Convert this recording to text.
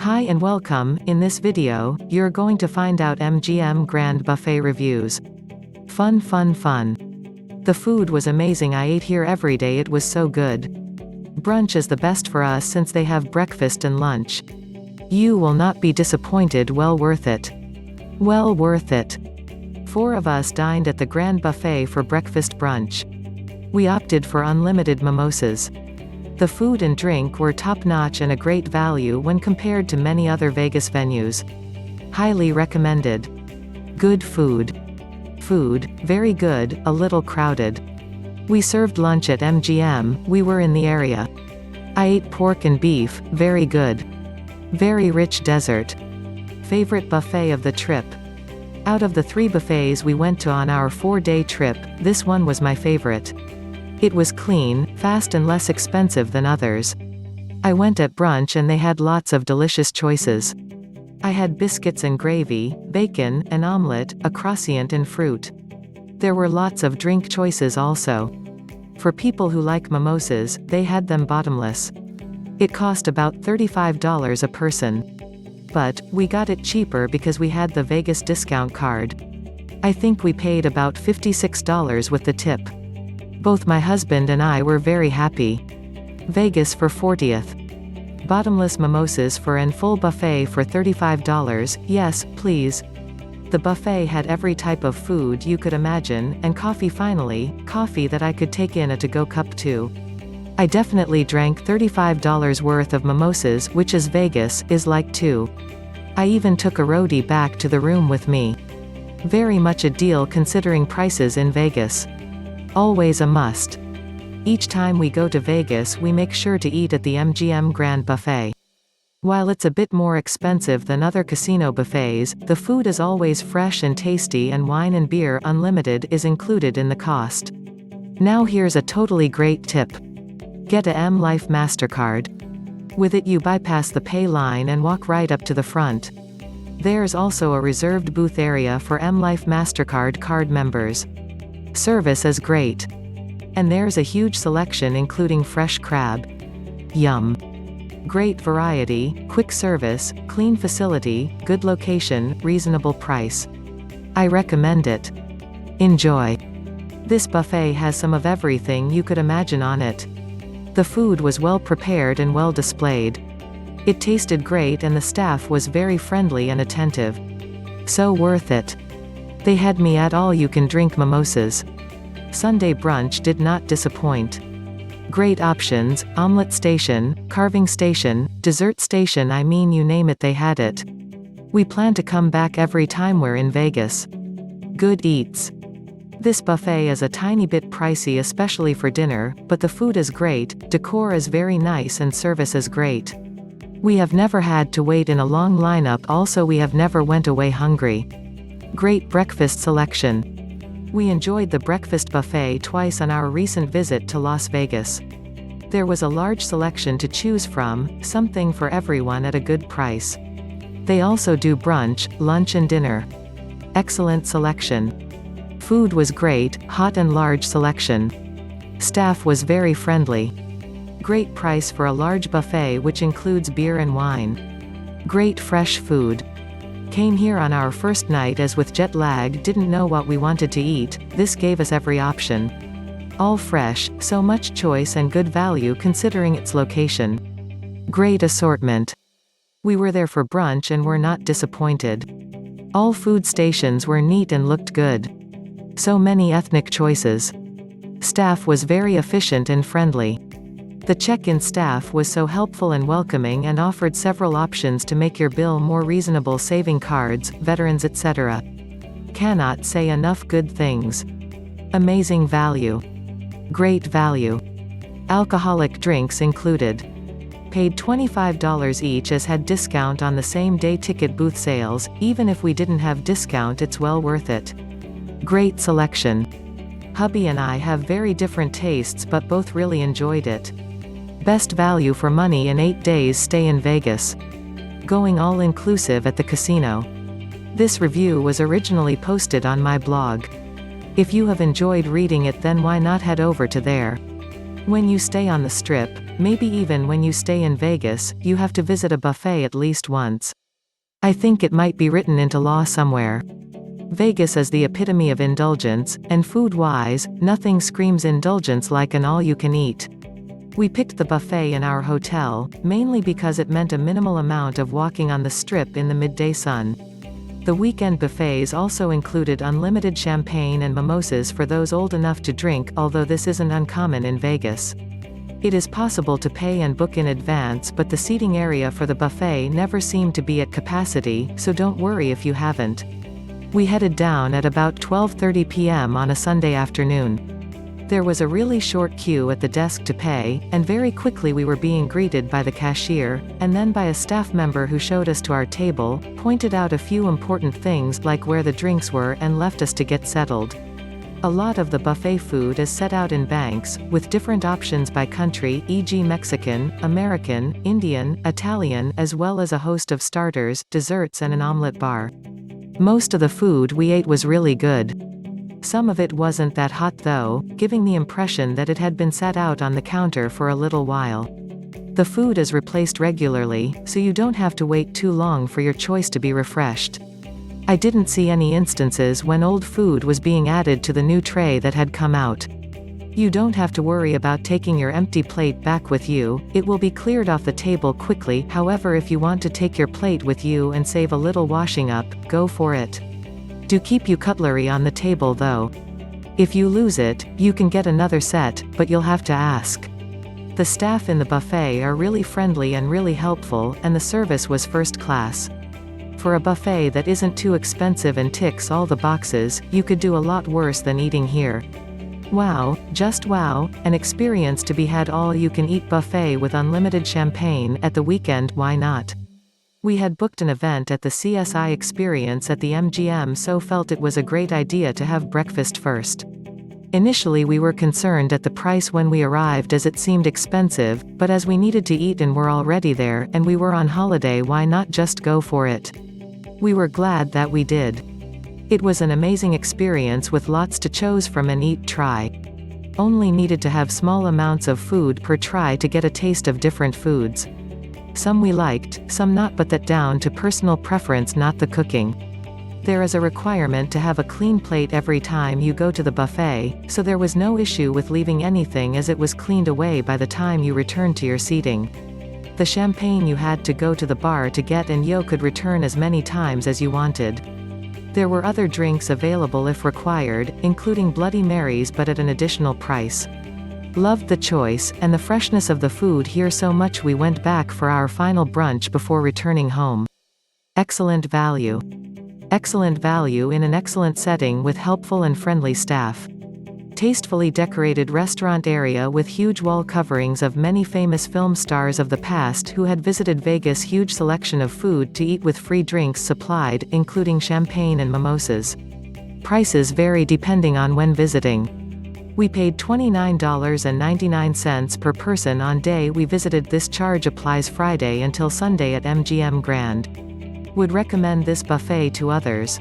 Hi and welcome. In this video, you're going to find out MGM Grand Buffet Reviews. Fun. The food was amazing. I ate here every day. It was so good. Brunch is the best for us since they have breakfast and lunch. You will not be disappointed. Well worth it. Well worth it. 4 of us dined at the Grand Buffet for breakfast brunch. We opted for unlimited mimosas. The food and drink were top-notch and a great value when compared to many other Vegas venues. Highly recommended. Good food. Food, very good, a little crowded. We served lunch at MGM, we were in the area. I ate pork and beef, very good. Very rich dessert. Favorite buffet of the trip. Out of the 3 buffets we went to on our 4-day trip, this one was my favorite. It was clean, fast and less expensive than others. I went at brunch and they had lots of delicious choices. I had biscuits and gravy, bacon, an omelet, a crossiant and fruit. There were lots of drink choices also. For people who like mimosas, they had them bottomless. It cost about $35 a person. But, we got it cheaper because we had the Vegas discount card. I think we paid about $56 with the tip. Both my husband and I were very happy. Vegas for 40th. Bottomless mimosas for an full buffet for $35, yes, please. The buffet had every type of food you could imagine, and coffee finally, coffee that I could take in a to-go cup too. I definitely drank $35 worth of mimosas, which is Vegas, is like too. I even took a roadie back to the room with me. Very much a deal considering prices in Vegas. Always a must. Each time we go to Vegas we make sure to eat at the MGM Grand Buffet. While it's a bit more expensive than other casino buffets, the food is always fresh and tasty and wine and beer unlimited is included in the cost. Now here's a totally great tip. Get a M Life MasterCard. With it you bypass the pay line and walk right up to the front. There's also a reserved booth area for M Life MasterCard card members. Service is great. And there's a huge selection including fresh crab. Yum. Great variety, quick service, clean facility, good location, reasonable price. I recommend it. Enjoy. This buffet has some of everything you could imagine on it. The food was well prepared and well displayed. It tasted great and the staff was very friendly and attentive. So worth it. They had me at all-you-can-drink mimosas. Sunday brunch did not disappoint. Great options, omelet station, carving station, dessert station, I mean you name it they had it. We plan to come back every time we're in Vegas. Good eats. This buffet is a tiny bit pricey especially for dinner, but the food is great, decor is very nice and service is great. We have never had to wait in a long lineup, also we have never went away hungry. Great breakfast selection. We enjoyed the breakfast buffet twice on our recent visit to Las Vegas. There was a large selection to choose from, something for everyone at a good price. They also do brunch, lunch and dinner. Excellent selection. Food was great, hot and large selection. Staff was very friendly. Great price for a large buffet which includes beer and wine. Great fresh food. Came here on our first night as with jet lag didn't know what we wanted to eat, this gave us every option. All fresh, so much choice and good value considering its location. Great assortment. We were there for brunch and were not disappointed. All food stations were neat and looked good. So many ethnic choices. Staff was very efficient and friendly. The check-in staff was so helpful and welcoming and offered several options to make your bill more reasonable, saving cards, veterans etc. Cannot say enough good things. Amazing value. Great value. Alcoholic drinks included. Paid $25 each as had discount on the same day ticket booth sales, even if we didn't have discount it's well worth it. Great selection. Hubby and I have very different tastes but both really enjoyed it. Best value for money in 8 days stay in Vegas. Going all-inclusive at the casino. This review was originally posted on my blog. If you have enjoyed reading it then why not head over to there. When you stay on the Strip, maybe even when you stay in Vegas, you have to visit a buffet at least once. I think it might be written into law somewhere. Vegas is the epitome of indulgence, and food-wise, nothing screams indulgence like an all-you-can-eat. We picked the buffet in our hotel, mainly because it meant a minimal amount of walking on the strip in the midday sun. The weekend buffets also included unlimited champagne and mimosas for those old enough to drink, although this isn't uncommon in Vegas. It is possible to pay and book in advance, but the seating area for the buffet never seemed to be at capacity, so don't worry if you haven't. We headed down at about 12:30 p.m. on a Sunday afternoon. There was a really short queue at the desk to pay, and very quickly we were being greeted by the cashier, and then by a staff member who showed us to our table, pointed out a few important things like where the drinks were, and left us to get settled. A lot of the buffet food is set out in banks, with different options by country, e.g. Mexican, American, Indian, Italian, as well as a host of starters, desserts and an omelet bar. Most of the food we ate was really good. Some of it wasn't that hot though, giving the impression that it had been sat out on the counter for a little while. The food is replaced regularly, so you don't have to wait too long for your choice to be refreshed. I didn't see any instances when old food was being added to the new tray that had come out. You don't have to worry about taking your empty plate back with you, it will be cleared off the table quickly. However, if you want to take your plate with you and save a little washing up, go for it. Do keep your cutlery on the table though. If you lose it, you can get another set, but you'll have to ask. The staff in the buffet are really friendly and really helpful, and the service was first class. For a buffet that isn't too expensive and ticks all the boxes, you could do a lot worse than eating here. Wow, just wow, an experience to be had. All-you-can-eat buffet with unlimited champagne at the weekend, why not? We had booked an event at the CSI Experience at the MGM, so felt it was a great idea to have breakfast first. Initially we were concerned at the price when we arrived, as it seemed expensive, but as we needed to eat and were already there, and we were on holiday, why not just go for it? We were glad that we did. It was an amazing experience with lots to choose from and eat try. Only needed to have small amounts of food per try to get a taste of different foods. Some we liked, some not, but that down to personal preference, not the cooking. There is a requirement to have a clean plate every time you go to the buffet, so there was no issue with leaving anything, as it was cleaned away by the time you returned to your seating. The champagne you had to go to the bar to get, and you could return as many times as you wanted. There were other drinks available if required, including Bloody Marys, but at an additional price. Loved the choice, and the freshness of the food here so much we went back for our final brunch before returning home. Excellent value. Excellent value in an excellent setting with helpful and friendly staff. Tastefully decorated restaurant area with huge wall coverings of many famous film stars of the past who had visited Vegas. Huge selection of food to eat with free drinks supplied, including champagne and mimosas. Prices vary depending on when visiting. We paid $29.99 per person on day we visited. This charge applies Friday until Sunday at MGM Grand. Would recommend this buffet to others.